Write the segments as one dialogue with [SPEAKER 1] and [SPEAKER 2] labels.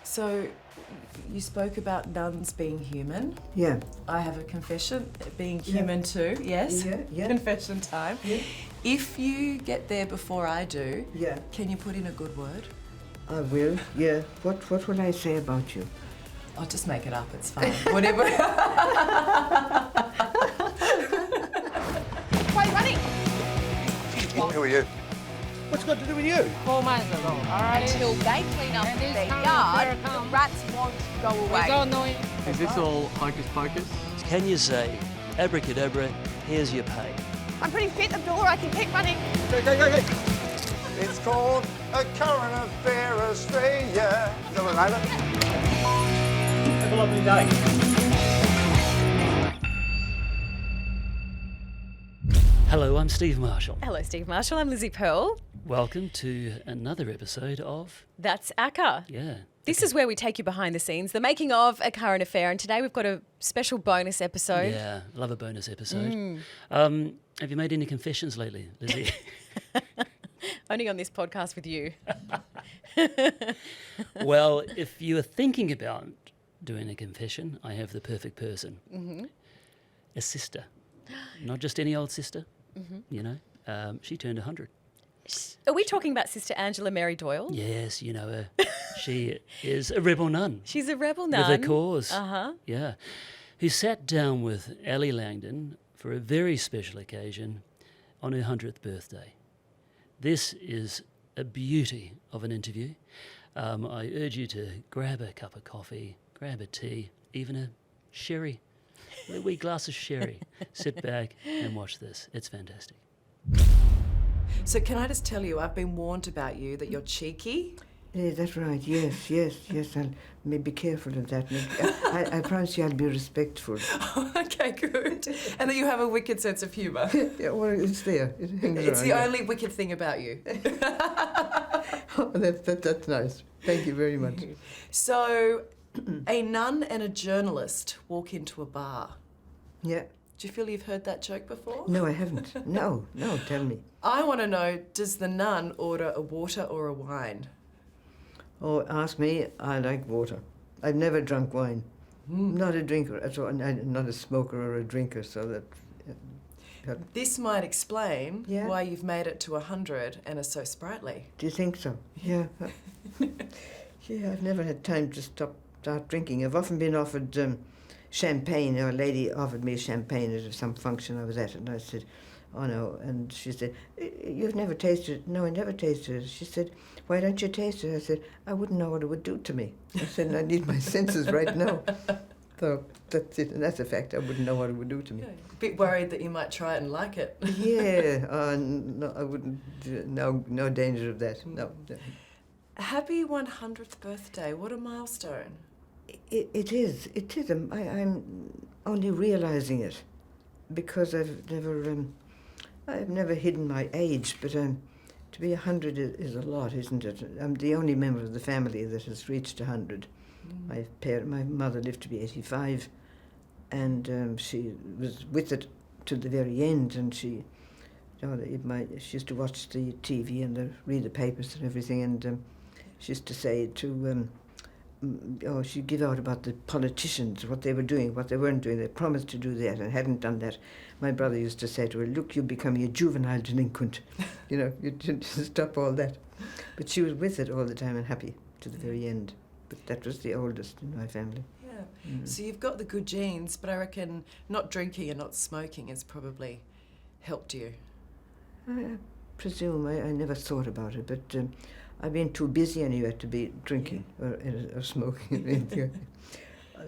[SPEAKER 1] So, you spoke about nuns being human.
[SPEAKER 2] Yeah.
[SPEAKER 1] I have a confession, being human too, yes?
[SPEAKER 2] Yeah.
[SPEAKER 1] Confession time.
[SPEAKER 2] Yeah.
[SPEAKER 1] If you get there before I do,
[SPEAKER 2] Yeah.
[SPEAKER 1] can you put in a good word?
[SPEAKER 2] I will, yeah. What will I say about you?
[SPEAKER 1] I'll just make it up, it's fine. Whatever.
[SPEAKER 3] Why are you running?
[SPEAKER 4] Who are you?
[SPEAKER 5] What's got to do with you?
[SPEAKER 3] 4 months ago, alright?
[SPEAKER 6] Until they clean up
[SPEAKER 3] And
[SPEAKER 6] their
[SPEAKER 3] this time
[SPEAKER 6] yard,
[SPEAKER 3] fair
[SPEAKER 6] the
[SPEAKER 3] comes.
[SPEAKER 6] rats won't go
[SPEAKER 3] We
[SPEAKER 6] away.
[SPEAKER 3] don't know it.
[SPEAKER 7] Is this all hocus pocus?
[SPEAKER 8] Can you say, abracadabra, here's your pay?
[SPEAKER 6] I'm pretty fit, Abdullah, I can keep running.
[SPEAKER 4] Go. It's called a current affair Australia. Is that what I know?
[SPEAKER 5] Have a lovely day.
[SPEAKER 8] Hello, I'm Steve Marshall.
[SPEAKER 9] Hello, Steve Marshall. I'm Lizzie Pearl.
[SPEAKER 8] Welcome to another episode of...
[SPEAKER 9] That's ACA.
[SPEAKER 8] Yeah.
[SPEAKER 9] This is where we take you behind the scenes, the making of a current affair. And today we've got a special bonus episode.
[SPEAKER 8] Yeah, love a bonus episode. Have you made any confessions lately, Lizzie?
[SPEAKER 9] Only on this podcast with you.
[SPEAKER 8] Well, if you are thinking about doing a confession, I have the perfect person.
[SPEAKER 9] Mm-hmm.
[SPEAKER 8] A sister. Not just any old sister, you know. She turned 100.
[SPEAKER 9] Are we talking about Sister Angela Mary Doyle?
[SPEAKER 8] Yes, you know her. She is a rebel nun.
[SPEAKER 9] She's a rebel nun.
[SPEAKER 8] With a cause.
[SPEAKER 9] Uh-huh.
[SPEAKER 8] Yeah. Who sat down with Ellie Langdon for a very special occasion on her 100th birthday. This is a beauty of an interview. I urge you to grab a cup of coffee, grab a tea, even a sherry, a wee glass of sherry. Sit back and watch this. It's fantastic.
[SPEAKER 1] So can I just tell you, I've been warned about you that you're cheeky.
[SPEAKER 2] Yeah, that's right. Yes. I'll be careful of that. I promise you I'll be respectful.
[SPEAKER 1] Okay, good. And that you have a wicked sense of humour.
[SPEAKER 2] Yeah, well, it's there. It hangs
[SPEAKER 1] It's
[SPEAKER 2] around,
[SPEAKER 1] the
[SPEAKER 2] yeah.
[SPEAKER 1] only wicked thing about you.
[SPEAKER 2] Oh, that's nice. Thank you very much.
[SPEAKER 1] So, a nun and a journalist walk into a bar.
[SPEAKER 2] Yeah.
[SPEAKER 1] Do you feel you've heard that joke before?
[SPEAKER 2] No, I haven't. No, tell me.
[SPEAKER 1] I want to know, does the nun order a water or a wine?
[SPEAKER 2] Oh, ask me, I like water. I've never drunk wine. Not a drinker at all. I'm not a smoker or a drinker, so that...
[SPEAKER 1] This might explain
[SPEAKER 2] Yeah.
[SPEAKER 1] why you've made it to 100 and are so sprightly.
[SPEAKER 2] Do you think so? Yeah. Yeah, I've never had time to start drinking. I've often been offered champagne. A lady offered me champagne at some function I was at, and I said, oh no. And she said, you've never tasted it? No, I never tasted it. She said, why don't you taste it? I said, I wouldn't know what it would do to me. I said, I need my senses right now. So that's it, and that's a fact. I wouldn't know what it would do to me.
[SPEAKER 1] Yeah, a bit worried that you might try it and like it.
[SPEAKER 2] Yeah, no, I wouldn't. No danger of that. No.
[SPEAKER 1] Happy 100th birthday. What a milestone.
[SPEAKER 2] It is. I'm only realising it because I've never hidden my age. But to be 100 is a lot, isn't it? I'm the only member of the family that has reached 100. My mother lived to be 85, and she was with it to the very end. And she used to watch the TV and read the papers and everything. And she used to say she'd give out about the politicians, what they were doing, what they weren't doing. They promised to do that and hadn't done that. My brother used to say to her, look, you're becoming a juvenile delinquent. You know, you should stop all that. But she was with it all the time and happy to the very end. But that was the oldest in my family.
[SPEAKER 1] Yeah. So you've got the good genes, but I reckon not drinking and not smoking has probably helped you.
[SPEAKER 2] I presume. I never thought about it, but I've been too busy anyway to be drinking or smoking.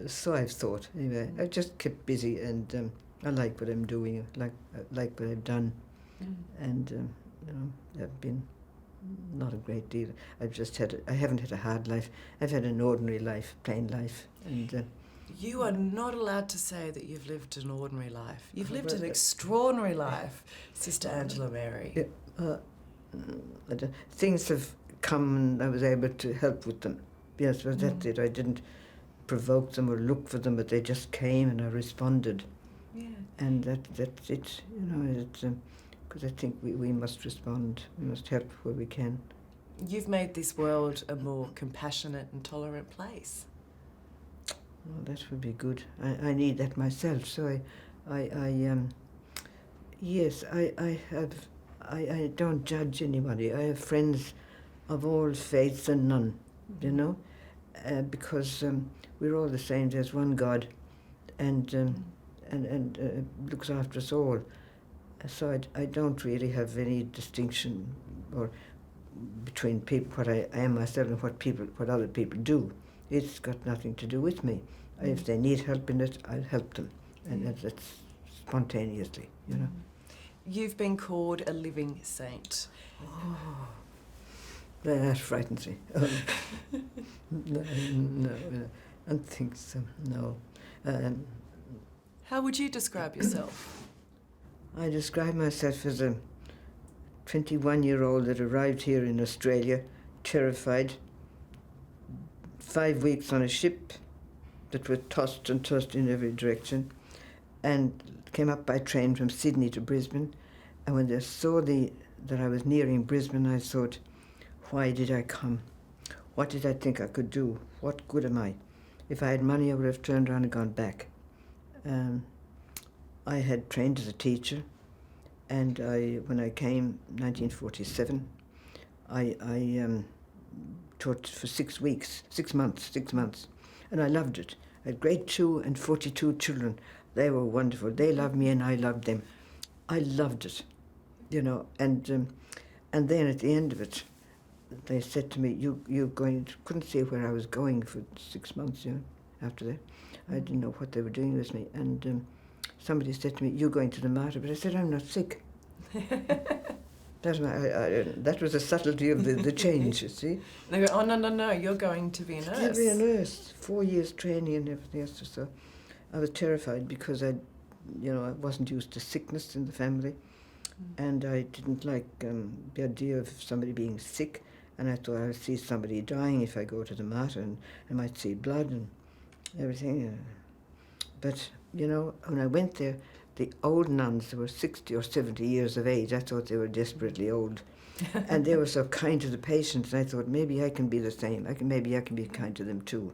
[SPEAKER 2] So I've thought. Anyway, I just kept busy, and I like what I'm doing. I like what I've done, and I've been not a great deal. I haven't had a hard life. I've had an ordinary life, plain life, and.
[SPEAKER 1] You are not allowed to say that you've lived an ordinary life. You've lived an extraordinary life, Sister Angela Mary.
[SPEAKER 2] Yeah, things have come and I was able to help with them. Yes, well, that's it. I didn't provoke them or look for them, but they just came and I responded.
[SPEAKER 1] Yeah.
[SPEAKER 2] And that's it. You know, it's because I think we must respond. We must help where we can.
[SPEAKER 1] You've made this world a more compassionate and tolerant place.
[SPEAKER 2] Well, that would be good. I need that myself. So yes, I don't judge anybody. I have friends of all faiths and none, you know, because we're all the same. There's one God, and looks after us all. So I don't really have any distinction or between people, what I am myself and what other people do. It's got nothing to do with me. If they need help in it, I'll help them, and that's spontaneously, you know.
[SPEAKER 1] You've been called a living saint.
[SPEAKER 2] Oh, that frightens me. No, I don't think so. No.
[SPEAKER 1] How would you describe yourself?
[SPEAKER 2] I describe myself as a 21-year-old that arrived here in Australia, terrified, 5 weeks on a ship that was tossed and tossed in every direction, and came up by train from Sydney to Brisbane. And when they saw that I was nearing Brisbane, I thought, why did I come? What did I think I could do? What good am I? If I had money, I would have turned around and gone back. I had trained as a teacher, and when I came, 1947, I taught for 6 months, and I loved it. I had grade 2 and 42 children. They were wonderful. They loved me and I loved them. I loved it, you know, and then at the end of it, they said to me, you're going, couldn't say where I was going for 6 months, you know, after that. I didn't know what they were doing with me, and somebody said to me, you're going to the martyr, but I said, I'm not sick. That was the subtlety of the change, you see.
[SPEAKER 1] They go, oh, no, you're going to be a nurse.
[SPEAKER 2] To be a nurse, 4 years training and everything else. So I was terrified because I wasn't used to sickness in the family, and I didn't like the idea of somebody being sick, and I thought I'd see somebody dying if I go to the martyr, and I might see blood and everything. But, you know, when I went there, the old nuns, they were 60 or 70 years of age. I thought they were desperately old. And they were so kind to the patients, and I thought, maybe I can be the same. Maybe I can be kind to them too.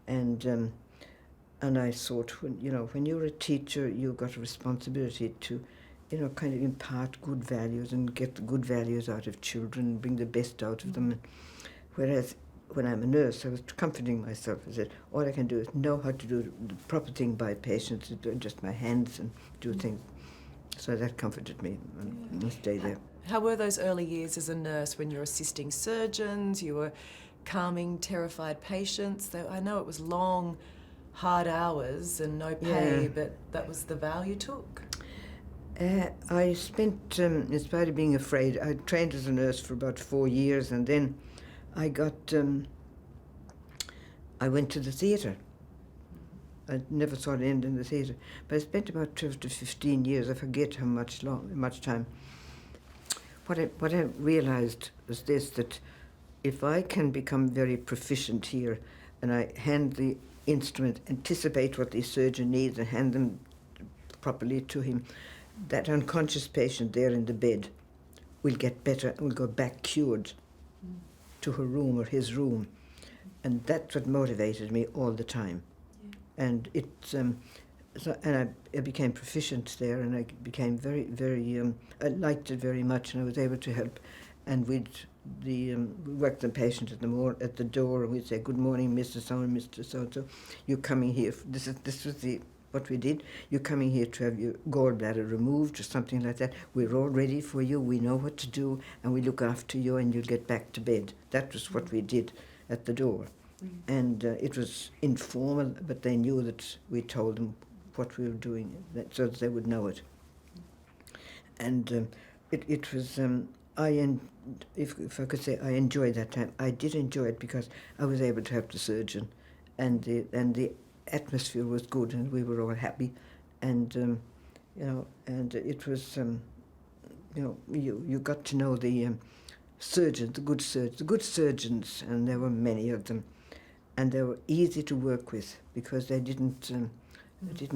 [SPEAKER 2] Yeah. And I thought, when you're a teacher, you've got a responsibility to, kind of impart good values and get the good values out of children, bring the best out of them. Whereas when I'm a nurse, I was comforting myself. I said, all I can do is know how to do the proper thing by patients, just my hands and do things. So that comforted me and stay there.
[SPEAKER 1] How were those early years as a nurse when you're assisting surgeons, you were calming terrified patients? I know it was long, hard hours and no pay, but that was the vow you took.
[SPEAKER 2] I spent, in spite of being afraid, I trained as a nurse for about 4 years, and then I went to the theatre. I never saw an end in the theatre, but I spent about 12 to 15 years. I forget how much time. What I realized was this, that if I can become very proficient here, and I hand the instrument, anticipate what the surgeon needs, and hand them properly to him, that unconscious patient there in the bed will get better and will go back cured to her room or his room. And that's what motivated me all the time. Yeah. And I became proficient there, and I became very, very, I liked it very much, and I was able to help. And we'd work the patient at the door, and we'd say, good morning, Mr. So-and, Mr. So-and-so, you're coming here, this was what we did, you're coming here to have your gallbladder removed or something like that. We're all ready for you, we know what to do, and we look after you, and you'll get back to bed. That was what we did at the door. And it was informal, but they knew that we told them what we were doing, so that they would know it. And it was, if I could say, I enjoyed that time. I did enjoy it because I was able to help the surgeon, and the atmosphere was good, and we were all happy, and and it was, you got to know the surgeons, the good surgeons, and there were many of them, and they were easy to work with because they didn't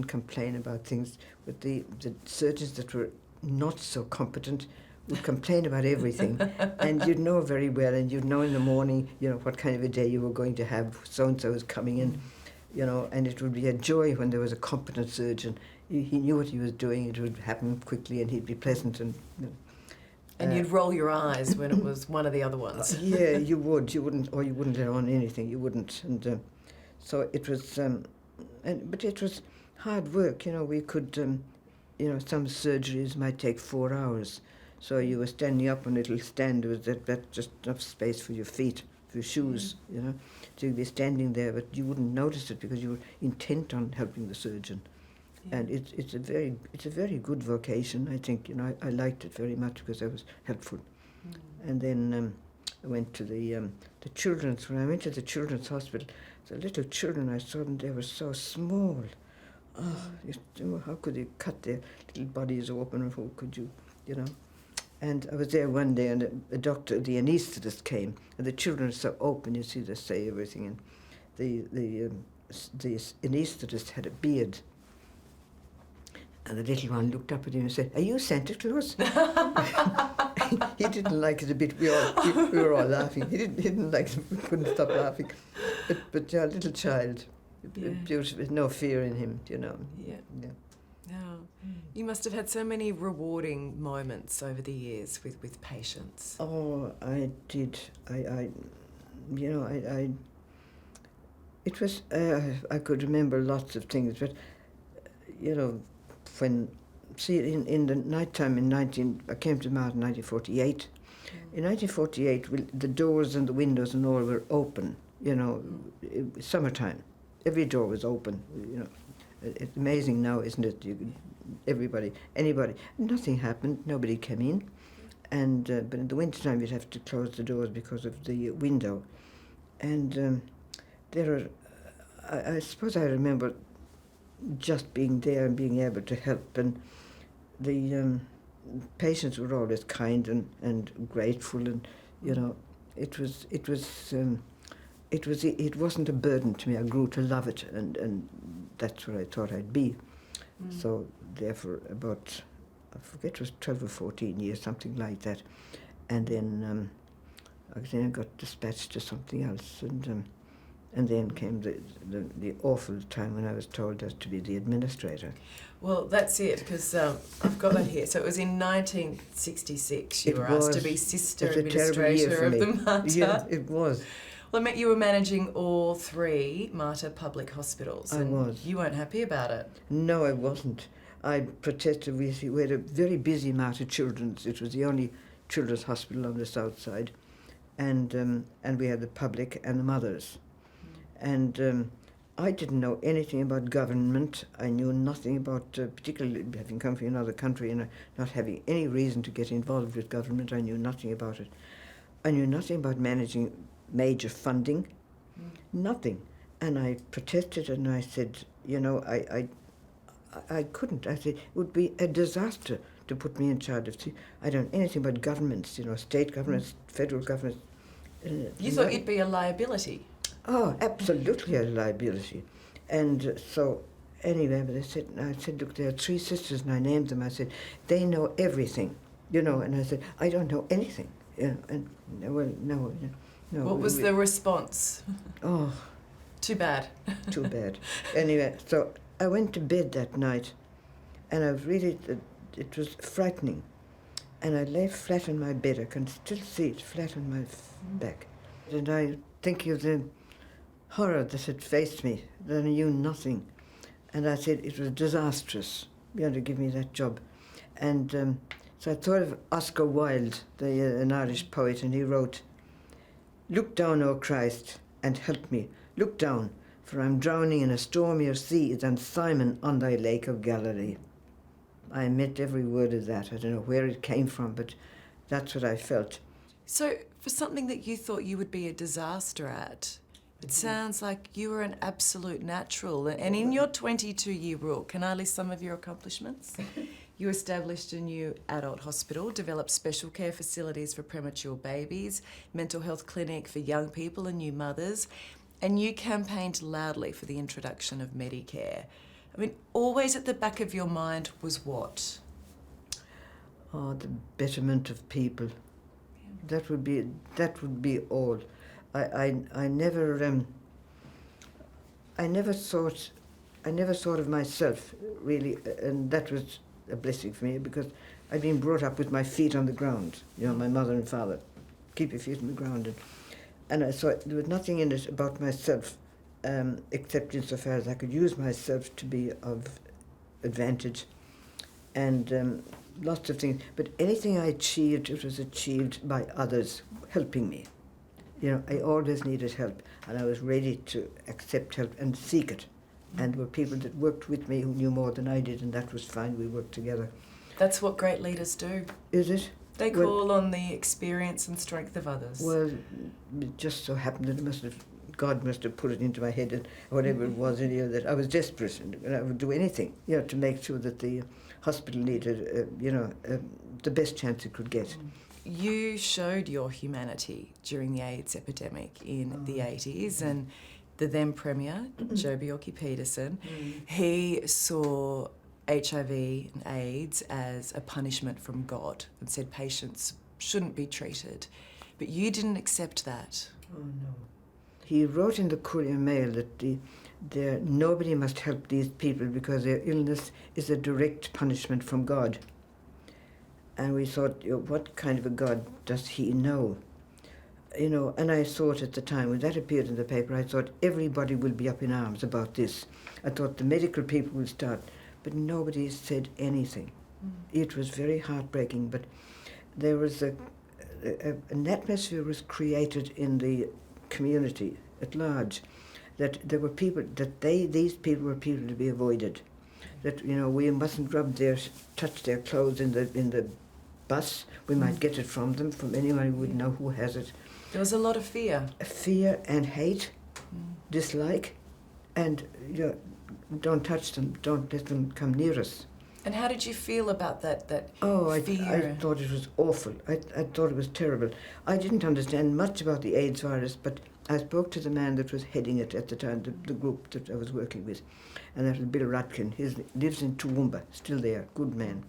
[SPEAKER 2] complain about things. But the surgeons that were not so competent would complain about everything, and you'd know very well, and you'd know in the morning, what kind of a day you were going to have. So-and-so was coming in, and it would be a joy when there was a competent surgeon. He knew what he was doing. It would happen quickly, and he'd be pleasant.
[SPEAKER 1] And you'd roll your eyes when it was one of the other ones.
[SPEAKER 2] Yeah, you would. You wouldn't let on anything. You wouldn't. And so it was, but it was hard work. We could, some surgeries might take 4 hours. So you were standing up on a little stand. There was that just enough space for your feet, for your shoes, So you'd be standing there, but you wouldn't notice it because you were intent on helping the surgeon. Yeah. And it's a very good vocation. I think I liked it very much because I was helpful. And then I went to the children's. When I went to the children's hospital, the little children I saw them, they were so small. Oh, how could you cut their little bodies open? Or how could you, And I was there one day, and the doctor, the anaesthetist came, and the children are so open. You see, they say everything, and the anaesthetist had a beard. And the little one looked up at him and said, "Are you Santa Claus?" He didn't like it a bit. We were all laughing. He didn't like it. We couldn't stop laughing. But a little child, beautiful, with no fear in him, Yeah.
[SPEAKER 1] Oh. You must have had so many rewarding moments over the years with patients.
[SPEAKER 2] Oh, I did. It was. I could remember lots of things, but when, in the night time I came to Mart in 1948. In 1948, the doors and the windows and all were open, summertime. Every door was open, It's amazing now, isn't it? Anybody, nothing happened, nobody came in. And but in the wintertime, you'd have to close the doors because of the window. And I suppose I remember just being there and being able to help, and the patients were always kind and grateful, and it wasn't a burden to me. I grew to love it, and that's what I thought I'd be. So therefore, about, I forget, it was 12 or 14 years, something like that, and then I got dispatched to something else, and then came the awful time when I was told I was to be the administrator.
[SPEAKER 1] Well, that's it, because I've got that here. So it was in 1966 you were asked to be sister administrator of the Mater.
[SPEAKER 2] Yeah, it was.
[SPEAKER 1] Well, I meant you were managing all 3 Mater public hospitals.
[SPEAKER 2] I was.
[SPEAKER 1] You weren't happy about it.
[SPEAKER 2] No, I wasn't. I protested. We had a very busy Mater Children's. It was the only children's hospital on the south side. And we had the public and the mothers. And I didn't know anything about government. I knew nothing about, particularly having come from another country and not having any reason to get involved with government. I knew nothing about it. I knew nothing about managing major funding, nothing. And I protested, and I said, I couldn't. I said, it would be a disaster to put me in charge of. I don't know anything about governments, state governments, federal governments.
[SPEAKER 1] You thought you'd be a liability.
[SPEAKER 2] Oh, absolutely a liability. And so, anyway, but I said, look, there are 3 sisters, and I named them. I said, they know everything, and I said, I don't know anything, and, well, no.
[SPEAKER 1] What was the response?
[SPEAKER 2] Oh.
[SPEAKER 1] Too bad.
[SPEAKER 2] Too bad. Anyway, so I went to bed that night, and it was frightening. And I lay flat on my bed. I can still see it flat on my back. And I think of the horror that had faced me, that I knew nothing. And I said it was disastrous, to give me that job. And so I thought of Oscar Wilde, an Irish poet, and he wrote, "Look down, O Christ, and help me. Look down, for I'm drowning in a stormier sea than Simon on thy lake of Galilee." I meant every word of that. I don't know where it came from, but that's what I felt.
[SPEAKER 1] So for something that you thought you would be a disaster at, it sounds like you were an absolute natural. And in your 22-year rule, can I list some of your accomplishments? You established a new adult hospital, developed special care facilities for premature babies, mental health clinic for young people and new mothers, and you campaigned loudly for the introduction of Medicare. I mean, always at the back of your mind was what?
[SPEAKER 2] Oh, the betterment of people. That would be all. I never thought of myself really, and that was a blessing for me because I'd been brought up with my feet on the ground. You know, my mother and father, keep your feet on the ground, and I thought there was nothing in it about myself, except insofar as I could use myself to be of advantage, and lots of things. But anything I achieved, it was achieved by others helping me. You know, I always needed help, and I was ready to accept help and seek it. And there were people that worked with me who knew more than I did, and that was fine. We worked together.
[SPEAKER 1] That's what great leaders do.
[SPEAKER 2] Is it?
[SPEAKER 1] They call on the experience and strength of others.
[SPEAKER 2] Well, it just so happened that God must have put it into my head, and whatever it was in here, that I was desperate, and I would do anything, you know, to make sure that the hospital needed, the best chance it could get.
[SPEAKER 1] You showed your humanity during the AIDS epidemic in the 80s, and the then Premier, Joe Bjelke-Petersen, he saw HIV and AIDS as a punishment from God and said patients shouldn't be treated. But you didn't accept that.
[SPEAKER 2] Oh, no. He wrote in the Courier Mail that nobody must help these people because their illness is a direct punishment from God. And we thought, what kind of a God does he know? You know, and I thought at the time, when that appeared in the paper, I thought everybody will be up in arms about this. I thought the medical people will start, but nobody said anything. It was very heartbreaking, but there was an atmosphere was created in the community at large, that there were people, that these people were people to be avoided. That, you know, we mustn't touch their clothes in the bus. We might get it from them, from anyone who would know who has it.
[SPEAKER 1] There was a lot of fear.
[SPEAKER 2] Fear and hate, dislike, and don't touch them, don't let them come near us.
[SPEAKER 1] And how did you feel about that fear?
[SPEAKER 2] I thought it was awful. I thought it was terrible. I didn't understand much about the AIDS virus, but I spoke to the man that was heading it at the time, the group that I was working with, and that was Bill Rutkin. He lives in Toowoomba, still there, good man.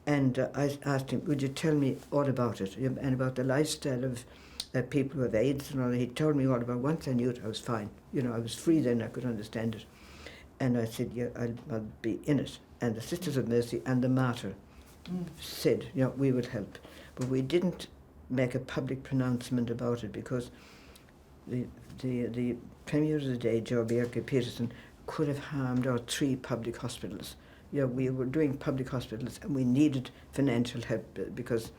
[SPEAKER 2] And I asked him, would you tell me all about it, and about the lifestyle of people who have AIDS and all. He told me all about it. Once I knew it, I was fine. You know, I was free then, I could understand it. And I said, yeah, I'll be in it. And the Sisters of Mercy and the Martyr said, we will help. But we didn't make a public pronouncement about it because the Premier of the day, Joe Bjelke-Petersen, could have harmed our 3 public hospitals. We were doing public hospitals and we needed financial help because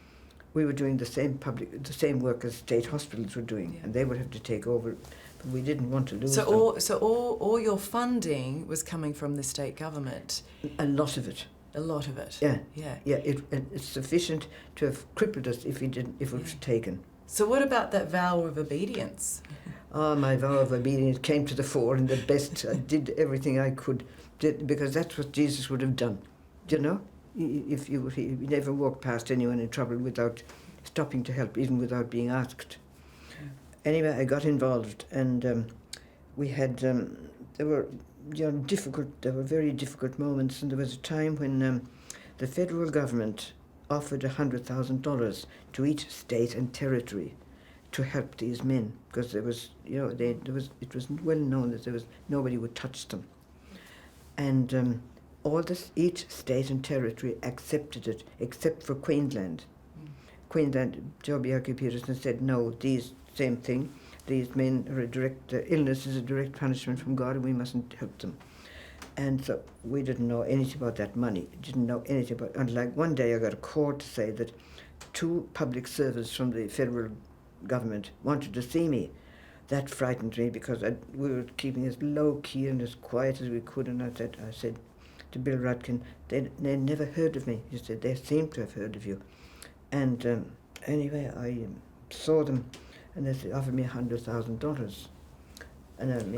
[SPEAKER 2] we were doing the same work as state hospitals were doing, and they would have to take over. But we didn't want to lose them.
[SPEAKER 1] So all your funding was coming from the state government.
[SPEAKER 2] A lot of it.
[SPEAKER 1] A lot of it.
[SPEAKER 2] Yeah.
[SPEAKER 1] Yeah.
[SPEAKER 2] Yeah. It's sufficient to have crippled us if it was taken.
[SPEAKER 1] So what about that vow of obedience?
[SPEAKER 2] My vow of obedience came to the fore in the best. I did everything I could, because that's what Jesus would have done. Do you know? He never walked past anyone in trouble without stopping to help, even without being asked. Anyway, I got involved, and we had there were very difficult moments, and there was a time when the federal government offered $100,000 to each state and territory to help these men, because it was well known that nobody would touch them, and each state and territory accepted it, except for Queensland. Queensland, Joe Bjelke-Petersen said, no, these men are illness is a direct punishment from God and we mustn't help them. And so we didn't know anything about that money, and like one day I got a call to say that 2 public servants from the federal government wanted to see me. That frightened me because we were keeping as low key and as quiet as we could, and I said to Bill Rutkin, they never heard of me. He said, they seem to have heard of you. And anyway, I saw them, and they offered me $100,000.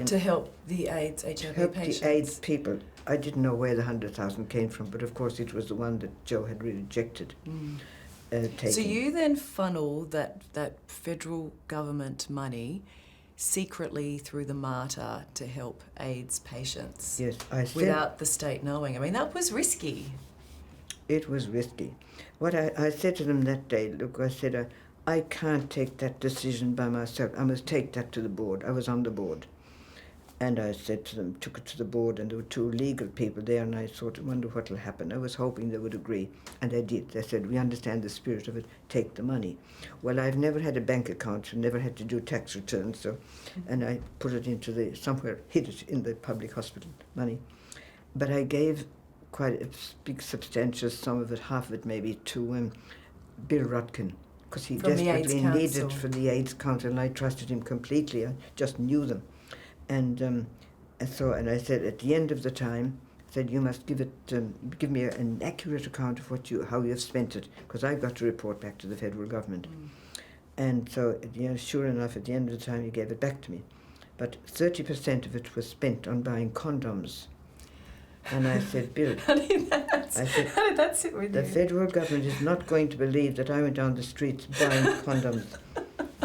[SPEAKER 1] To help the AIDS, HIV
[SPEAKER 2] to help
[SPEAKER 1] patients.
[SPEAKER 2] the AIDS people. I didn't know where the $100,000 came from, but of course it was the one that Joe had rejected. Taking.
[SPEAKER 1] So you then funnel that federal government money secretly through the Martyr to help AIDS patients.
[SPEAKER 2] Yes, I said,
[SPEAKER 1] without the state knowing. I mean, that was risky.
[SPEAKER 2] It was risky. What I said to them that day, look, I said, I can't take that decision by myself. I must take that to the board. I was on the board. And I said to them, took it to the board, and there were two legal people there, and I sort of wonder what will happen. I was hoping they would agree, and they did. They said, we understand the spirit of it, take the money. Well, I've never had a bank account, never had to do tax returns, so, and I put it into somewhere, hid it in the public hospital money. But I gave quite a big substantial sum of it, half of it maybe, to Bill Rutkin, because he
[SPEAKER 1] From the AIDS
[SPEAKER 2] desperately
[SPEAKER 1] Council.
[SPEAKER 2] needed for the AIDS Council, and I trusted him completely. I just knew them. And I said at the end of the time, I said, you must give me an accurate account of how you have spent it, because I've got to report back to the federal government. And so, sure enough, at the end of the time, he gave it back to me. But 30% of it was spent on buying condoms. And I said, Bill,
[SPEAKER 1] How did that sit with
[SPEAKER 2] the
[SPEAKER 1] you?
[SPEAKER 2] federal government is not going to believe that I went down the streets buying condoms.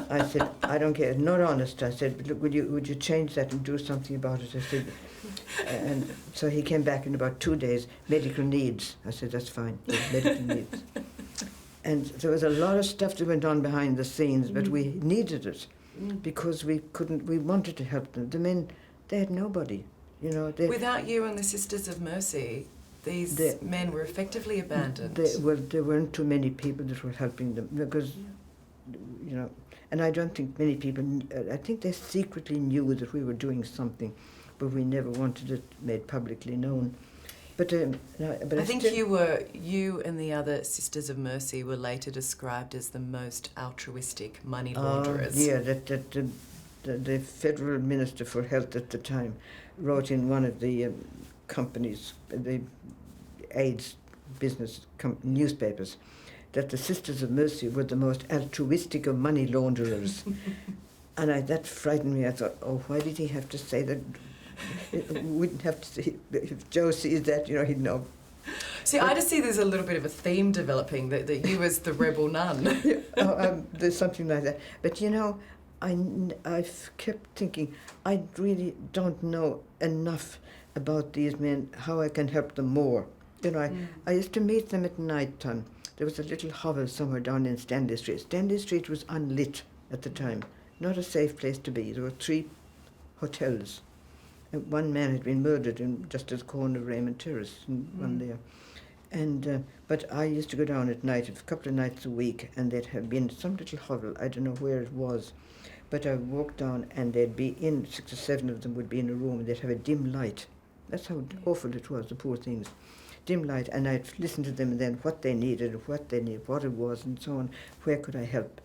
[SPEAKER 2] I said, I don't care, not honest. I said, look, would you change that and do something about it? I said, and so he came back in about 2 days, medical needs. I said, that's fine, medical needs. And there was a lot of stuff that went on behind the scenes, but we needed it because we wanted to help them. The men, they had nobody,
[SPEAKER 1] Without you and the Sisters of Mercy, these men were effectively abandoned.
[SPEAKER 2] There weren't too many people that were helping them because, and I don't think many people, I think they secretly knew that we were doing something, but we never wanted it made publicly known. But
[SPEAKER 1] I think you and the other Sisters of Mercy were later described as the most altruistic money launderers.
[SPEAKER 2] The federal minister for health at the time wrote in one of the companies, the AIDS business newspapers, that the Sisters of Mercy were the most altruistic of money launderers. And that frightened me. I thought, oh, why did he have to say that? Wouldn't have to say, if Joe sees that, he'd know.
[SPEAKER 1] See, I just see there's a little bit of a theme developing, that you as the rebel nun.
[SPEAKER 2] There's something like that. But I've kept thinking, I really don't know enough about these men, how I can help them more. I used to meet them at night time. There was a little hovel somewhere down in Stanley Street. Stanley Street was unlit at the time, not a safe place to be. There were 3 hotels. And one man had been murdered just at the corner of Raymond Terrace, one there. And but I used to go down at night, a couple of nights a week, and there'd have been some little hovel. I don't know where it was, but I walked down, and they'd be in 6 or 7 of them would be in a room, and they'd have a dim light. That's how awful it was, the poor things. Dim light, and I'd listen to them, and then what they needed, what it was, and so on. Where could I help?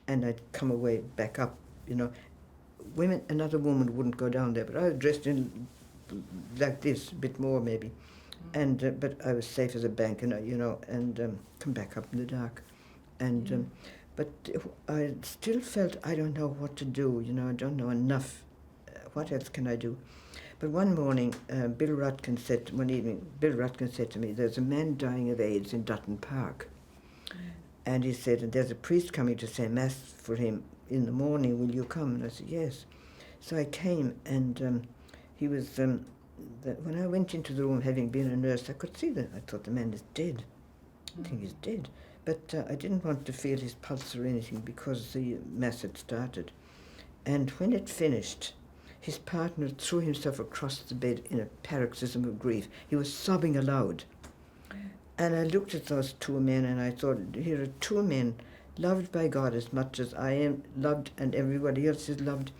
[SPEAKER 2] And I'd come away back up, Women, another woman wouldn't go down there, but I was dressed in like this, a bit more maybe, and but I was safe as a bank, and come back up in the dark, and but I still felt I don't know what to do. I don't know enough. What else can I do? But one morning, Bill Rutkin said to me, "There's a man dying of AIDS in Dutton Park," and he said, "And there's a priest coming to say mass for him in the morning. Will you come?" And I said, "Yes." So I came, and he was. When I went into the room, having been a nurse, I could see that. I thought the man is dead. I think he's dead. But I didn't want to feel his pulse or anything because the mass had started. And when it finished, his partner threw himself across the bed in a paroxysm of grief. He was sobbing aloud. And I looked at those 2 men, and I thought, here are 2 men loved by God as much as I am loved and everybody else is loved.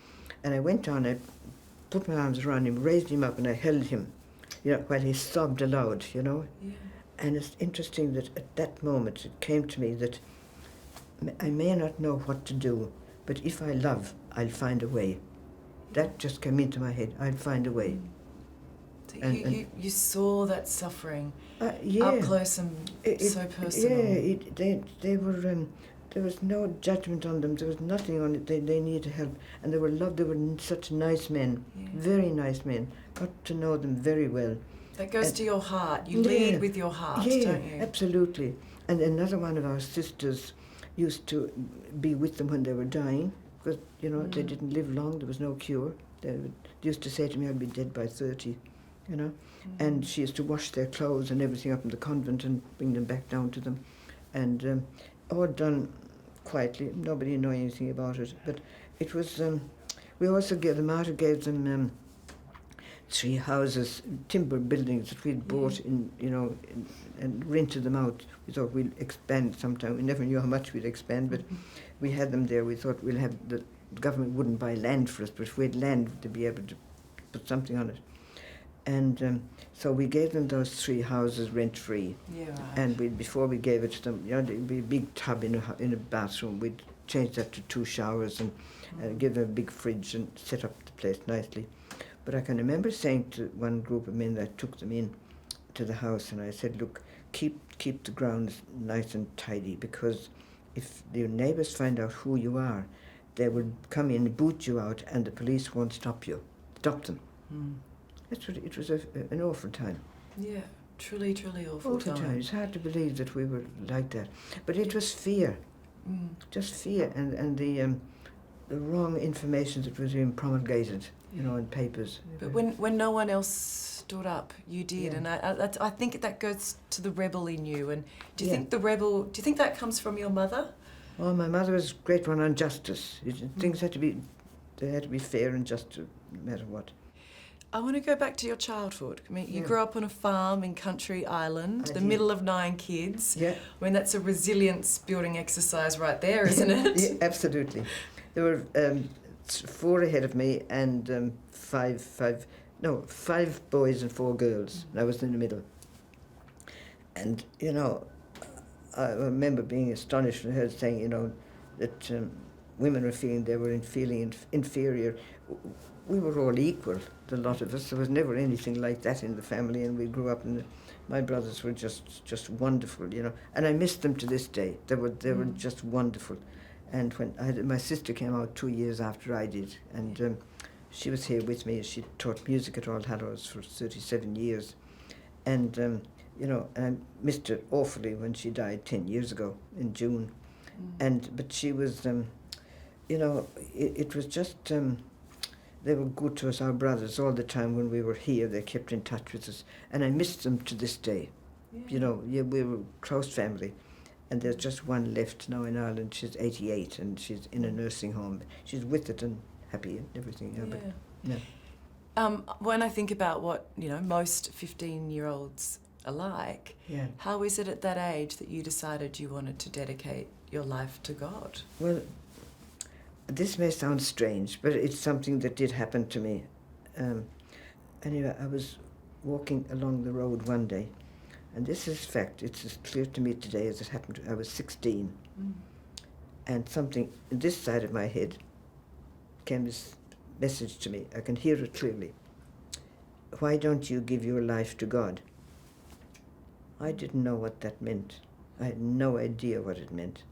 [SPEAKER 2] And I went on, I put my arms around him, raised him up, and I held him, while he sobbed aloud, Yeah. And it's interesting that at that moment it came to me that I may not know what to do, but if I love, I'll find a way. That just came into my head. I'll find a way.
[SPEAKER 1] So you saw that suffering
[SPEAKER 2] yeah.
[SPEAKER 1] up close and so personal.
[SPEAKER 2] Yeah, they were. There was no judgment on them. There was nothing on it. They needed help, and they were loved. They were such nice men, very nice men. Got to know them very well.
[SPEAKER 1] That goes to your heart. You lead with your heart, don't you?
[SPEAKER 2] Absolutely. And another one of our sisters used to be with them when they were dying, because they didn't live long. There was no cure. They used to say to me, "I'll be dead by 30." you know. And she used to wash their clothes and everything up in the convent and bring them back down to them. And all done quietly, nobody knew anything about it. But it was, we also gave, the martyr gave them 3 houses, timber buildings that we'd bought in, you know, and rented them out. We thought we'd expand sometime. We never knew how much we'd expand, but we had them there. We thought we'll have, the government wouldn't buy land for us, but if we had land to be able to put something on it. And so we gave them those 3 houses rent-free.
[SPEAKER 1] Yeah, right.
[SPEAKER 2] And before we gave it to them, you know, there'd be a big tub in a bathroom. We'd change that to 2 showers and give them a big fridge and set up the place nicely. But I can remember saying to one group of men that took them in to the house, and I said, look, keep the grounds nice and tidy, because if your neighbours find out who you are, they will come in, boot you out, and the police won't stop them. That's what it was, an awful time.
[SPEAKER 1] Yeah, truly awful time.
[SPEAKER 2] It's hard to believe that we were like that. But it was fear, just fear, and the wrong information that was being promulgated, you know, in papers.
[SPEAKER 1] But when no one else stood up, you did, and I think that goes to the rebel in you. And do you think that comes from your mother?
[SPEAKER 2] Oh, my mother was a great one on justice. Things had to be fair and just, no matter what.
[SPEAKER 1] I want to go back to your childhood. I mean, you grew up on a farm in Country Island, the middle of 9 kids.
[SPEAKER 2] Yeah.
[SPEAKER 1] I mean, that's a resilience building exercise right there, isn't it?
[SPEAKER 2] Yeah, absolutely. There were 4 ahead of me and 5 boys and 4 girls. And I was in the middle. And, you know, I remember being astonished when I heard saying, you know, that women were feeling inferior. We were all equal, the lot of us. There was never anything like that in the family, and we grew up, and my brothers were just wonderful, you know. And I miss them to this day. They were just wonderful. And when my sister came out 2 years after I did, and she was here with me. She taught music at All Hallows for 37 years. And, you know, I missed her awfully when she died 10 years ago in June. But she was, you know, it was just... they were good to us, our brothers, all the time when we were here. They kept in touch with us. And I miss them to this day. Yeah. You know, we were a close family. And there's just one left now in Ireland. She's 88 and she's in a nursing home. She's with it and happy and everything. Yeah.
[SPEAKER 1] When I think about what, you know, most 15-year-olds are like, how is it at that age that you decided you wanted to dedicate your life to God?
[SPEAKER 2] Well, this may sound strange, but it's something that did happen to me. Anyway, I was walking along the road one day, and this is fact. It's as clear to me today as it happened I was 16. And something in this side of my head came this message to me. I can hear it clearly. Why don't you give your life to God? I didn't know what that meant. I had no idea what it meant,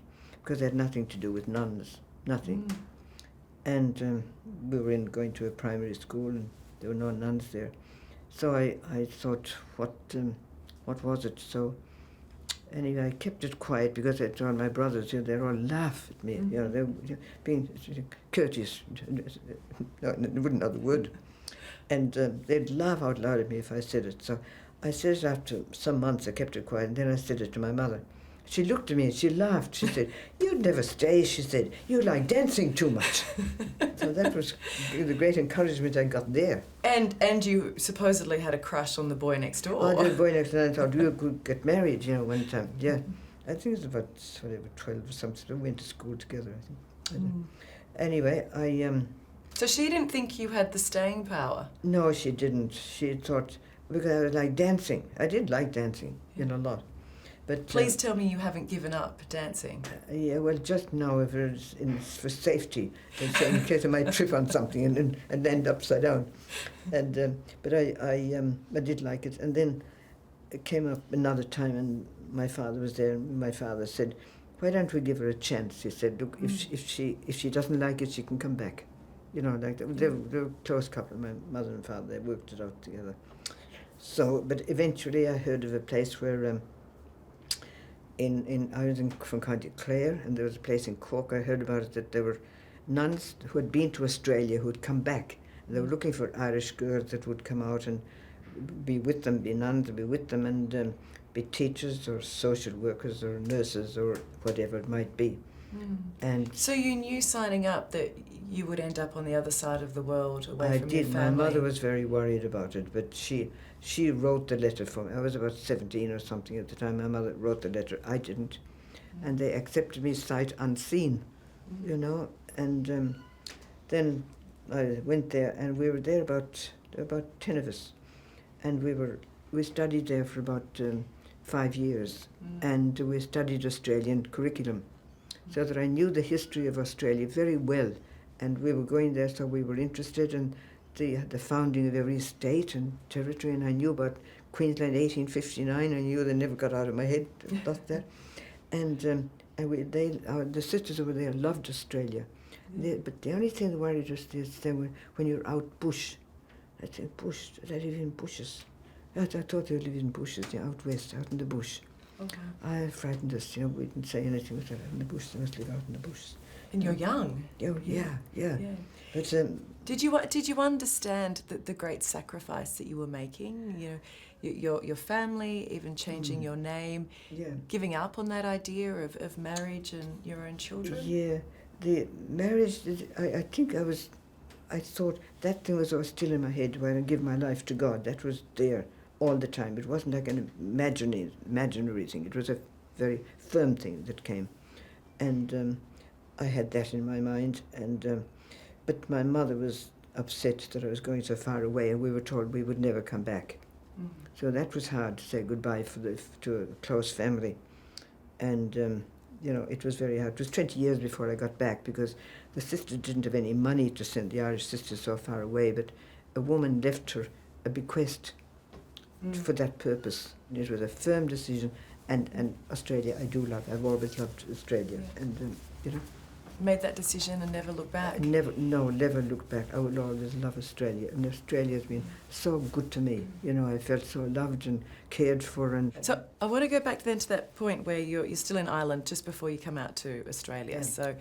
[SPEAKER 2] because it had nothing to do with nuns. Nothing. And we were going to a primary school, and there were no nuns there. So I thought, what was it? So anyway, I kept it quiet, because I told my brothers, you know, they'd all laugh at me. You know, they were being courteous. No, they wouldn't know the word. And they'd laugh out loud at me if I said it. So I said it after some months. I kept it quiet, and then I said it to my mother. She looked at me and she laughed. She said, "You'd never stay," she said. "You like dancing too much." So that was the great encouragement I got there.
[SPEAKER 1] And you supposedly had a crush on the boy next door.
[SPEAKER 2] Oh, the boy next door. I thought we could get married, you know, one time. Yeah. I think it was about 12 or something. We went to school together, I think. Anyway,
[SPEAKER 1] So she didn't think you had the staying power?
[SPEAKER 2] No, she didn't. She thought, because I was like dancing. I did like dancing, you know, a lot. But
[SPEAKER 1] please tell me you haven't given up dancing.
[SPEAKER 2] Yeah, well, just now, if it's for safety, in case I might trip on something and end upside down. And but I did like it. And then it came up another time, and my father was there. And my father said, "Why don't we give her a chance?" He said, "Look, if she doesn't like it, she can come back." You know, like that. They were a close couple. My mother and father, they worked it out together. So, but eventually, I heard of a place where. I was from County Clare, and there was a place in Cork. I heard about it, that there were nuns who had been to Australia who had come back. They were looking for Irish girls that would come out and be with them, be nuns, be with them, and be teachers or social workers or nurses or whatever it might be. And
[SPEAKER 1] so you knew signing up that you would end up on the other side of the world away from your family?
[SPEAKER 2] My mother was very worried about it, but she wrote the letter for me. I was about 17 or something at the time. My mother wrote the letter. I didn't. And they accepted me sight unseen, you know. And then I went there, and we were there about 10 of us. And we studied there for about 5 years. And we studied Australian curriculum, so that I knew the history of Australia very well. And we were going there, so we were interested in the founding of every state and territory. And I knew about Queensland 1859. I knew they never got out of my head about that. And the sisters over there loved Australia. But the only thing that worried us is when you're out bush. I said, bush? They live in bushes. I thought they lived in bushes, out west, out in the bush.
[SPEAKER 1] Okay.
[SPEAKER 2] I frightened us, we didn't say anything. We said, in the bush, they must live out in the bush.
[SPEAKER 1] And you're young.
[SPEAKER 2] Oh, yeah. But
[SPEAKER 1] Did you understand the great sacrifice that you were making? Your family, even changing your name, giving up on that idea of marriage and your own children?
[SPEAKER 2] Yeah, the marriage, I thought that thing was always still in my head, when I give my life to God. That was there all the time. It wasn't like an imaginary thing. It was a very firm thing that came. And I had that in my mind. And but my mother was upset that I was going so far away, and we were told we would never come back. So that was hard to say goodbye to a close family. And it was very hard. It was 20 years before I got back, because the sister didn't have any money to send the Irish sisters so far away, but a woman left her a bequest for that purpose. It was a firm decision, and Australia I do love. I've always loved Australia, and
[SPEAKER 1] Made that decision and never looked back?
[SPEAKER 2] Never looked back. I will always love Australia, and Australia has been so good to me. I felt so loved and cared for. And
[SPEAKER 1] so I want to go back then to that point where you're still in Ireland just before you come out to Australia.
[SPEAKER 2] Yeah.
[SPEAKER 1] So,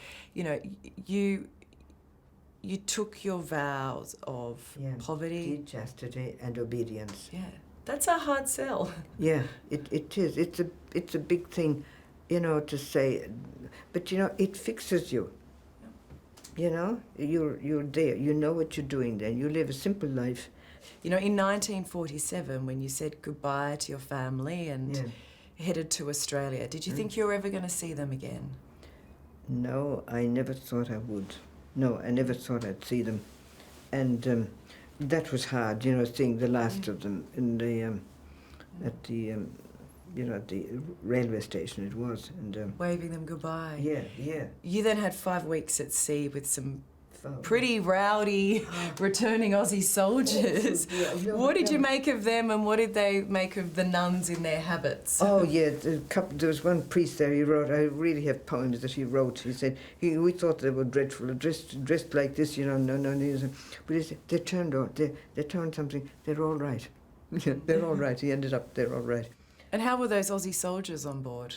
[SPEAKER 1] you took your vows of poverty,
[SPEAKER 2] chastity, and obedience.
[SPEAKER 1] Yeah, that's a hard sell.
[SPEAKER 2] Yeah, it is. It's a big thing, to say. But it fixes you. You're there. You know what you're doing then. You live a simple life.
[SPEAKER 1] In 1947, when you said goodbye to your family and headed to Australia, did you think you were ever going to see them again?
[SPEAKER 2] No, I never thought I would. No, I never thought I'd see them. And that was hard, seeing the last of them in at the railway station it was. And
[SPEAKER 1] waving them goodbye.
[SPEAKER 2] Yeah.
[SPEAKER 1] You then had 5 weeks at sea with some pretty rowdy returning Aussie soldiers. What did you make of them, and what did they make of the nuns in their habits?
[SPEAKER 2] Oh, yeah, there was one priest there, he wrote, I really have poems that he wrote. He said, we thought they were dreadful, dressed like this, no. But he said, they turned something, they're all right. They're all right. He ended up, they're all right.
[SPEAKER 1] And how were those Aussie soldiers on board?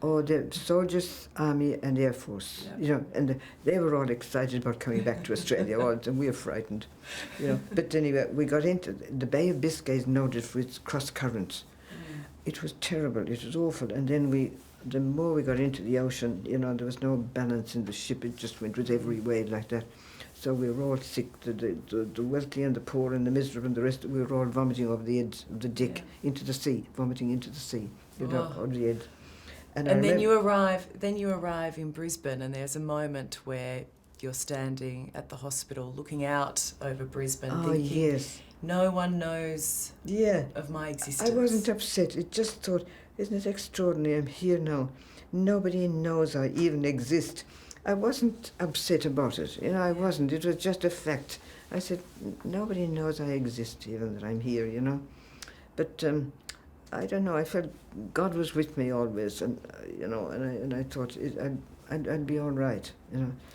[SPEAKER 2] Oh, the soldiers, Army and Air Force, and they were all excited about coming back to Australia, and we were frightened, But anyway, we got into the Bay of Biscay is noted for its cross currents. It was terrible, it was awful, and then the more we got into the ocean, there was no balance in the ship, it just went with every way like that. So we were all sick, the wealthy and the poor and the miserable and the rest, we were all vomiting over the edge of the deck into the sea, vomiting into the sea, over the edge.
[SPEAKER 1] And then you arrive in Brisbane, and there's a moment where you're standing at the hospital looking out over Brisbane thinking,
[SPEAKER 2] yes.
[SPEAKER 1] No one knows of my existence.
[SPEAKER 2] I wasn't upset. It just thought, isn't it extraordinary? I'm here now. Nobody knows I even exist. I wasn't upset about it. I wasn't. It was just a fact. I said, nobody knows I exist, even that I'm here, But I don't know. I felt God was with me always, and and I thought I'd be all right.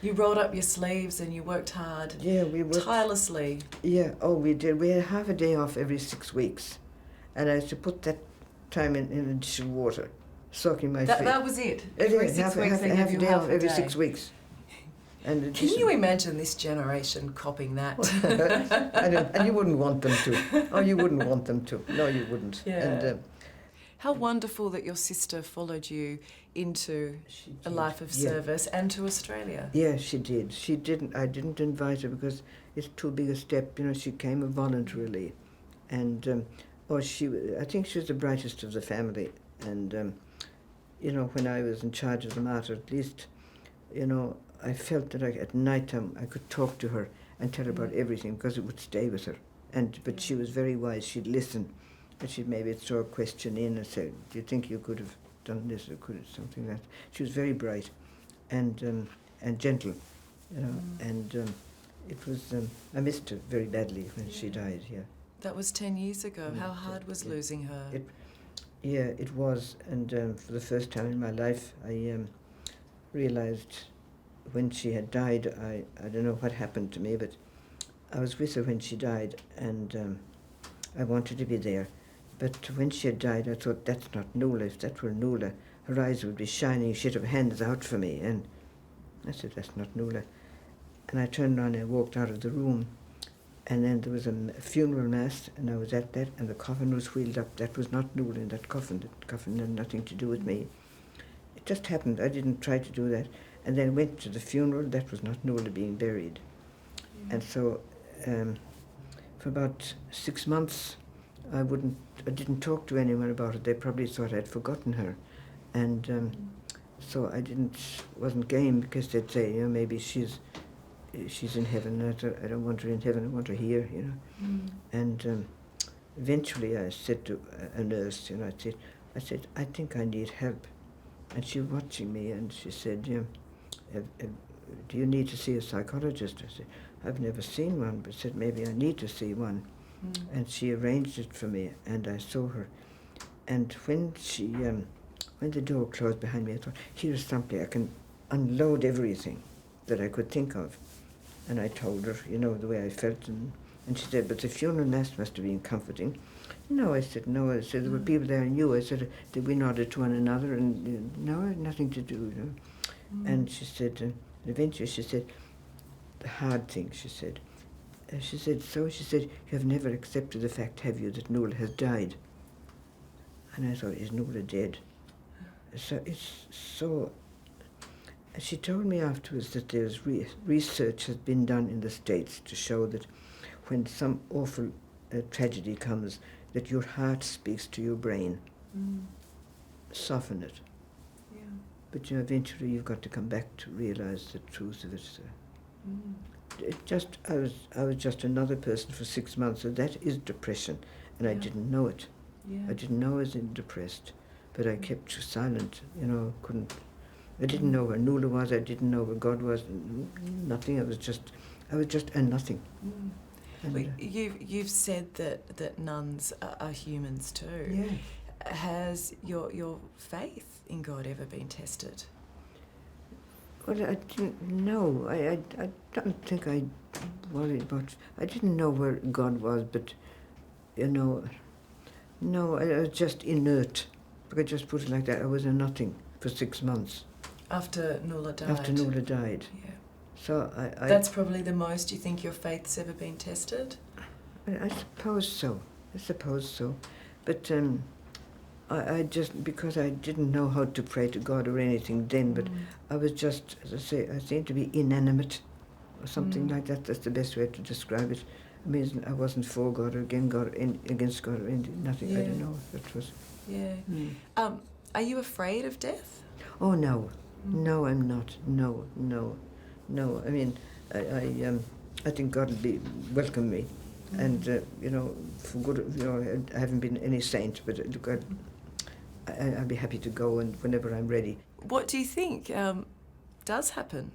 [SPEAKER 1] You rolled up your sleeves and you worked hard.
[SPEAKER 2] Yeah, we worked
[SPEAKER 1] tirelessly.
[SPEAKER 2] Yeah. Oh, we did. We had half a day off every 6 weeks, and I used to put that time in a dish of water, soaking my feet.
[SPEAKER 1] That was it. Every 6 weeks they
[SPEAKER 2] half
[SPEAKER 1] gave
[SPEAKER 2] a
[SPEAKER 1] you
[SPEAKER 2] day
[SPEAKER 1] half
[SPEAKER 2] off
[SPEAKER 1] a
[SPEAKER 2] every
[SPEAKER 1] day.
[SPEAKER 2] 6 weeks. And
[SPEAKER 1] Can you imagine this generation copying that?
[SPEAKER 2] and you wouldn't want them to. Oh, you wouldn't want them to. No, you wouldn't.
[SPEAKER 1] Yeah.
[SPEAKER 2] And
[SPEAKER 1] how wonderful that your sister followed you into a
[SPEAKER 2] did.
[SPEAKER 1] life of service and to Australia.
[SPEAKER 2] yeah, she did. She didn't. I didn't invite her because it's too big a step. You know, she came voluntarily, and I think she was the brightest of the family. And you know, when I was in charge of the matter, at least, you know, I felt that at night time I could talk to her and tell her about everything because it would stay with her. But she was very wise. She'd listen, and she'd maybe throw a question in and say, "Do you think you could have done this or could have something like that?" She was very bright, and gentle, you know. And it was I missed her very badly when she died. Yeah.
[SPEAKER 1] That was 10 years ago. How hard was losing her?
[SPEAKER 2] It was. And for the first time in my life, I realized when she had died, I don't know what happened to me, but I was with her when she died, and I wanted to be there. But when she had died, I thought, that's not Nuala. If that were Nuala, her eyes would be shining. She'd have hands out for me. And I said, that's not Nuala. And I turned around and I walked out of the room. And then there was a funeral mass, and I was at that, and the coffin was wheeled up. That was not Nuala in that coffin. That coffin had nothing to do with me. It just happened. I didn't try to do that. And then went to the funeral. That was not Nuala being buried. And so for about 6 months, I didn't talk to anyone about it. They probably thought I'd forgotten her. And so I wasn't game, because they'd say, you know, maybe she's in heaven. I don't want her in heaven, I want her here, you know. And eventually I said to a nurse, you know, I said, I think I need help. And she was watching me, and she said, do you need to see a psychologist? I said, I've never seen one, but said maybe I need to see one. And she arranged it for me, and I saw her. And when the door closed behind me, I thought, here's something I can unload everything that I could think of. And I told her, you know, the way I felt, and she said, but the funeral mass must have been comforting. No, I said, no. I said, there were people there I knew. I said, did we nodded to one another? And no, it had nothing to do, you know. And she said, eventually she said, the hard thing, she said, you have never accepted the fact, have you, that Nuala has died? And I thought, is Nuala dead? So it's so... She told me afterwards that there's research has been done in the States to show that when some awful tragedy comes, that your heart speaks to your brain. Soften it.
[SPEAKER 1] Yeah.
[SPEAKER 2] But you know, eventually you've got to come back to realise the truth of it. So. I was just another person for 6 months, so that is depression, and I didn't know it.
[SPEAKER 1] Yeah.
[SPEAKER 2] I didn't know I was depressed, but I kept silent, you know, I didn't know where Nuala was, I didn't know where God was, nothing, I was just a nothing. And,
[SPEAKER 1] Well, you've said that nuns are humans too.
[SPEAKER 2] Yeah.
[SPEAKER 1] Has your faith in God ever been tested?
[SPEAKER 2] Well, I didn't know. I don't think I worried about... I didn't know where God was, but, you know, no, I was just inert. If I could just put it like that, I was a nothing for 6 months.
[SPEAKER 1] After Nuala died?
[SPEAKER 2] After Nuala died.
[SPEAKER 1] Yeah.
[SPEAKER 2] So I
[SPEAKER 1] That's probably the most you think your faith's ever been tested?
[SPEAKER 2] I suppose so. But I just, because I didn't know how to pray to God or anything then, but I was just, as I say, I seemed to be inanimate or something like that. That's the best way to describe it. I mean, I wasn't for God or against God or anything, nothing. I don't know. That was...
[SPEAKER 1] Yeah. Are you afraid of death?
[SPEAKER 2] Oh, no. No, I'm not. No. I mean, I think God will welcome me. And, you know, for good, you know, I haven't been any saint, but look, I'll be happy to go and whenever I'm ready.
[SPEAKER 1] What do you think does happen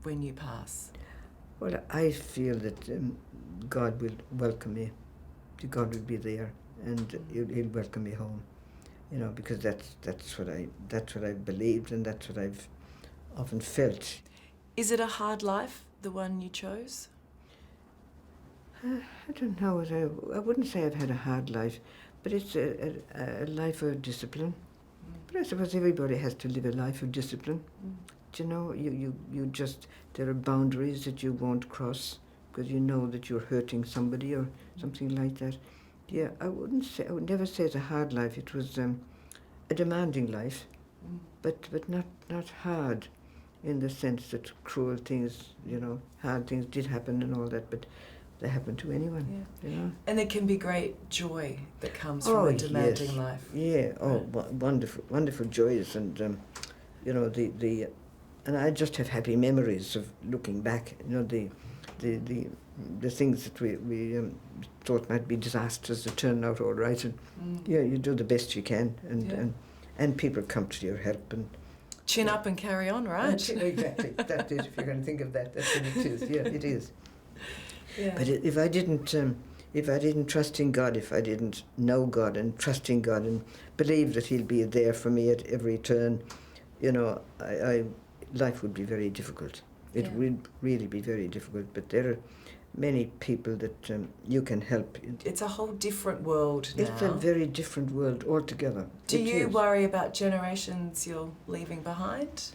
[SPEAKER 1] when you pass?
[SPEAKER 2] Well, I feel that God will welcome me. God will be there, and He'll welcome me home. You know, because that's what I believed, and that's what I've often felt.
[SPEAKER 1] Is it a hard life, the one you chose?
[SPEAKER 2] I don't know. I wouldn't say I've had a hard life, but it's a life of discipline. But I suppose everybody has to live a life of discipline. you know, you just, there are boundaries that you won't cross because you know that you're hurting somebody or something like that. Yeah, I would never say it's a hard life. It was a demanding life, but not hard in the sense that cruel things, you know, hard things did happen and all that, but they happen to anyone, you know.
[SPEAKER 1] And there can be great joy that comes from a demanding life.
[SPEAKER 2] Yeah, wonderful joys, and you know, and I just have happy memories of looking back, you know, the things that we thought might be disasters that turned out all right, and you do the best you can, and people come to your help and
[SPEAKER 1] chin up and carry on, right?
[SPEAKER 2] Exactly, that's it. If you're going to think of that, that's what it is. Yeah, it is.
[SPEAKER 1] Yeah.
[SPEAKER 2] But if I didn't trust in God, if I didn't know God and trust in God and believe that He'll be there for me at every turn, you know, life would be very difficult. It would really be very difficult. But there are many people that you can help.
[SPEAKER 1] It's a whole different world now.
[SPEAKER 2] It's a very different world altogether.
[SPEAKER 1] Do you worry about generations you're leaving behind?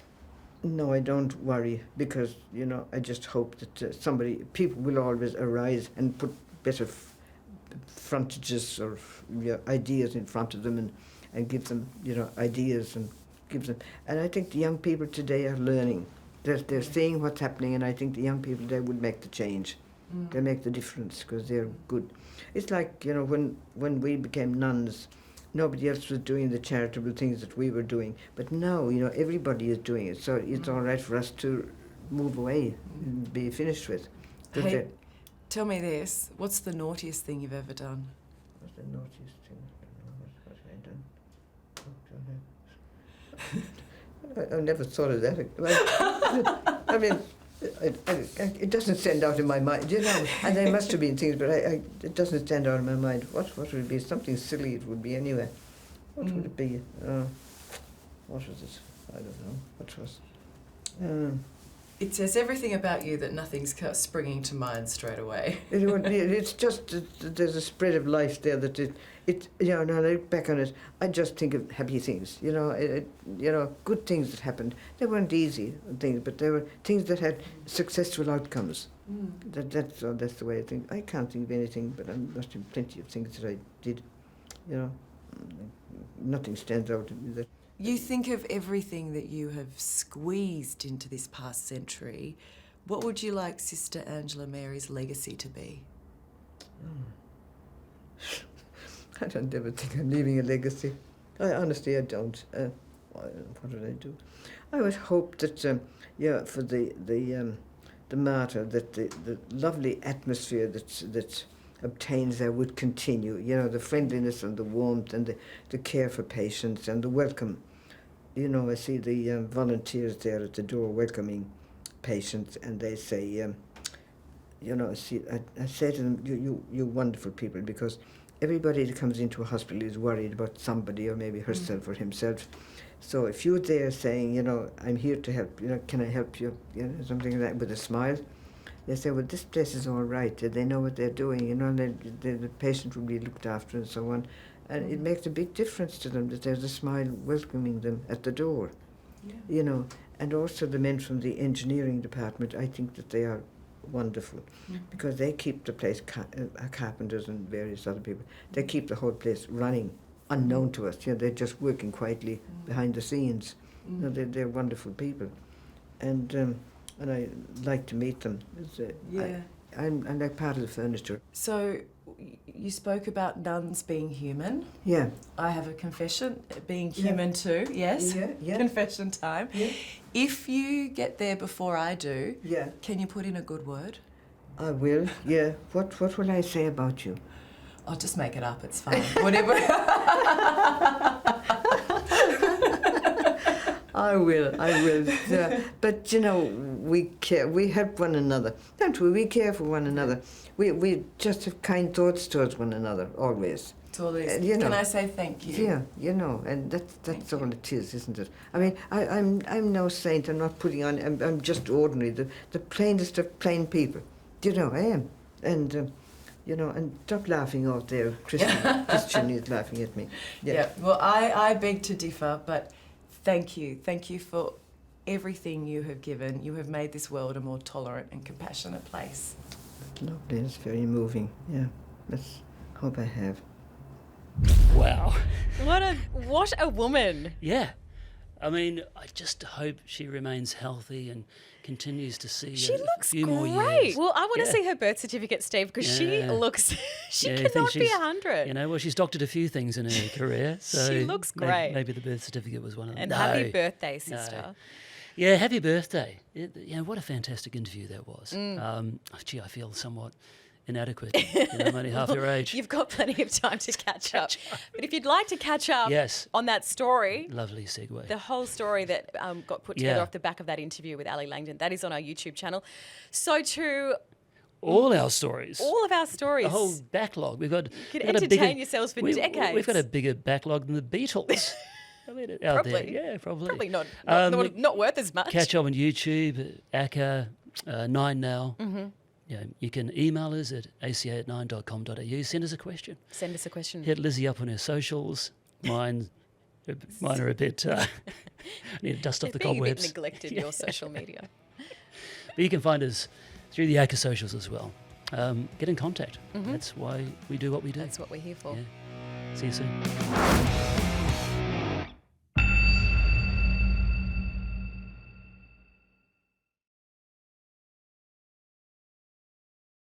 [SPEAKER 2] No, I don't worry because, you know, I just hope that people will always arise and put better frontages or ideas in front of them and give them, you know, ideas and give them. And I think the young people today are learning. They're seeing what's happening, and I think the young people today would make the change. They make the difference because they're good. It's like, you know, when we became nuns, nobody else was doing the charitable things that we were doing. But now, you know, everybody is doing it. So it's all right for us to move away and be finished with.
[SPEAKER 1] Hey, tell me this. What's the naughtiest thing you've ever done?
[SPEAKER 2] What's the naughtiest thing? What have I done? I never thought of that. I mean, it doesn't stand out in my mind, you know. And there must have been things, but it doesn't stand out in my mind. What would it be? Something silly it would be anyway. What would it be? What was it? I don't know. What was?
[SPEAKER 1] It says everything about you that nothing's springing to mind straight away.
[SPEAKER 2] It's just that there's a spread of life there that it you know, now I look back on it, I just think of happy things, you know, you know, good things that happened. They weren't easy things, but they were things that had successful outcomes. That's the way I think. I can't think of anything, but there must have been plenty of things that I did, you know. Nothing stands out to me that.
[SPEAKER 1] You think of everything that you have squeezed into this past century. What would you like Sister Angela Mary's legacy to be?
[SPEAKER 2] I don't ever think I'm leaving a legacy. Honestly, I don't. What did I do? I would hope that, for the martyr, that the lovely atmosphere that obtains there would continue. You know, the friendliness and the warmth and the care for patients and the welcome. You know, I see the volunteers there at the door welcoming patients, and they say, you know, I say to them, you wonderful people, because everybody that comes into a hospital is worried about somebody or maybe herself or himself. So if you're there saying, you know, I'm here to help, you know, can I help you, you know, something like that with a smile, they say, well, this place is all right. They know what they're doing, you know, and the patient will be looked after and so on. And it makes a big difference to them that there's a smile welcoming them at the door, you know. And also the men from the engineering department, I think that they are wonderful because they keep the place, carpenters and various other people, they keep the whole place running unknown to us. You know, they're just working quietly behind the scenes. You know, they're wonderful people. And I like to meet them. I'm like part of the furniture.
[SPEAKER 1] So you spoke about nuns being human.
[SPEAKER 2] Yeah.
[SPEAKER 1] I have a confession, being human too, yes.
[SPEAKER 2] Yeah.
[SPEAKER 1] Confession time.
[SPEAKER 2] Yeah.
[SPEAKER 1] If you get there before I do,
[SPEAKER 2] Yeah.
[SPEAKER 1] can you put in a good word?
[SPEAKER 2] I will, yeah. What will I say about you?
[SPEAKER 1] I'll just make it up, it's fine. Whatever.
[SPEAKER 2] I will. But, you know, we care. We help one another. Don't we? We care for one another. We just have kind thoughts towards one another, always.
[SPEAKER 1] You know, can I say thank you?
[SPEAKER 2] Yeah, you know, and that's all it is, isn't it? I mean, I'm no saint. I'm not putting on. I'm just ordinary, the plainest of plain people. You know, I am. And, you know, and stop laughing out there. Christian is laughing at me.
[SPEAKER 1] Yeah. Well, I beg to differ, but thank you. Thank you for everything you have given. You have made this world a more tolerant and compassionate place.
[SPEAKER 2] Lovely. It's very moving. Yeah. Let's hope I have.
[SPEAKER 8] Wow.
[SPEAKER 9] What a woman.
[SPEAKER 8] Yeah. I mean, I just hope she remains healthy and continues to see
[SPEAKER 9] She
[SPEAKER 8] a
[SPEAKER 9] looks
[SPEAKER 8] few more
[SPEAKER 9] great.
[SPEAKER 8] years.
[SPEAKER 9] Well, I want to
[SPEAKER 8] Yeah.
[SPEAKER 9] see her birth certificate, Steve, because she
[SPEAKER 8] Yeah.
[SPEAKER 9] looks. She
[SPEAKER 8] Yeah, I think
[SPEAKER 9] cannot be
[SPEAKER 8] she's-
[SPEAKER 9] 100.
[SPEAKER 8] You know, well, she's doctored a few things in her career. So
[SPEAKER 9] She looks great.
[SPEAKER 8] Maybe the birth certificate was one of them.
[SPEAKER 9] And
[SPEAKER 8] No.
[SPEAKER 9] happy birthday, sister.
[SPEAKER 8] Yeah, happy birthday. What a fantastic interview that was.
[SPEAKER 9] Mm.
[SPEAKER 8] Gee, I feel somewhat inadequate. I'm only half your age.
[SPEAKER 9] You've got plenty of time to catch up. But if you'd like to catch up
[SPEAKER 8] Yes.
[SPEAKER 9] on that story,
[SPEAKER 8] Lovely segue.
[SPEAKER 9] the whole story that got put together
[SPEAKER 8] Yeah.
[SPEAKER 9] off the back of that interview with Ali Langdon, that is on our YouTube channel. So too,
[SPEAKER 8] All our stories.
[SPEAKER 9] all of our stories.
[SPEAKER 8] The whole backlog. We've got.
[SPEAKER 9] could
[SPEAKER 8] we've got a
[SPEAKER 9] entertain yourselves for
[SPEAKER 8] We've
[SPEAKER 9] decades.
[SPEAKER 8] got a bigger backlog than the Beatles. I mean, out there.
[SPEAKER 9] Probably.
[SPEAKER 8] Yeah, probably.
[SPEAKER 9] Probably not worth as much.
[SPEAKER 8] Catch up on YouTube, ACA, 9 Now.
[SPEAKER 9] Mm-hmm.
[SPEAKER 8] You can email us at aca@9.com.au. Send us a question.
[SPEAKER 9] Send us a question.
[SPEAKER 8] Hit Lizzie up on her socials. Mine are a bit. I need to dust off the
[SPEAKER 9] Being
[SPEAKER 8] cobwebs.
[SPEAKER 9] a bit neglected, your social media.
[SPEAKER 8] But you can find us through the ACA socials as well. Get in contact.
[SPEAKER 9] Mm-hmm.
[SPEAKER 8] That's why we do what we do.
[SPEAKER 9] That's what we're here for.
[SPEAKER 8] Yeah. See you soon.